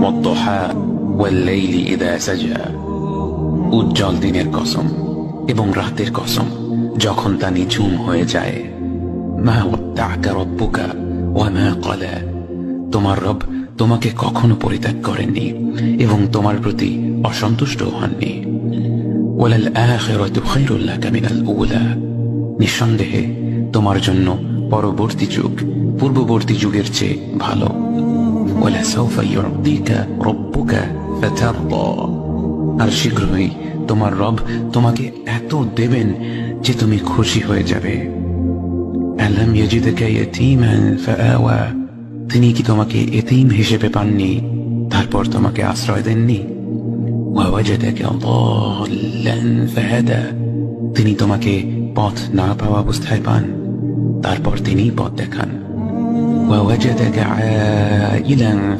ওয়াদ-দুহা ওয়াল-লাইলি ইযা সাজা। উজ্জ্বল দিনের কসম এবং রাতের কসম যখন তা নিঝুম হয়ে যায়। মা ওয়াদ্দা'কা রাব্বুকা ওয়া মা ক্বালা। তোমার রব তোমাকে কখনো পরিত্যাগ করেননি এবং তোমার প্রতি অসন্তুষ্ট হননি। ওয়ালাল আখিরাতু খায়রুল লাকা মিনাল উলা। নিঃসন্দেহে তোমার জন্য পরবর্তী যুগ পূর্ববর্তী যুগের চেয়ে ভালো। ওয়ালাসাউফা ইউ'তিকা রাব্বুকা ফাতারদা। আর শীঘ্রই তোমার রব তোমাকে এত দেবেন যে তুমি খুশি হয়ে যাবে। আলাম ইয়াজিদকা ইয়াতীমান ফাআওয়া। তিনি কি তোমাকে এতিম হিসেবে পাননি তারপর তোমাকে আশ্রয় দেননি? ওয়াওয়াজাদাকা দাল্লান ফাহাদা। তিনি তোমাকে পথ না পাওয়া অবস্থায় পান তারপর তিনি পথ দেখান। ওয়াওয়াজাদাকা আইলান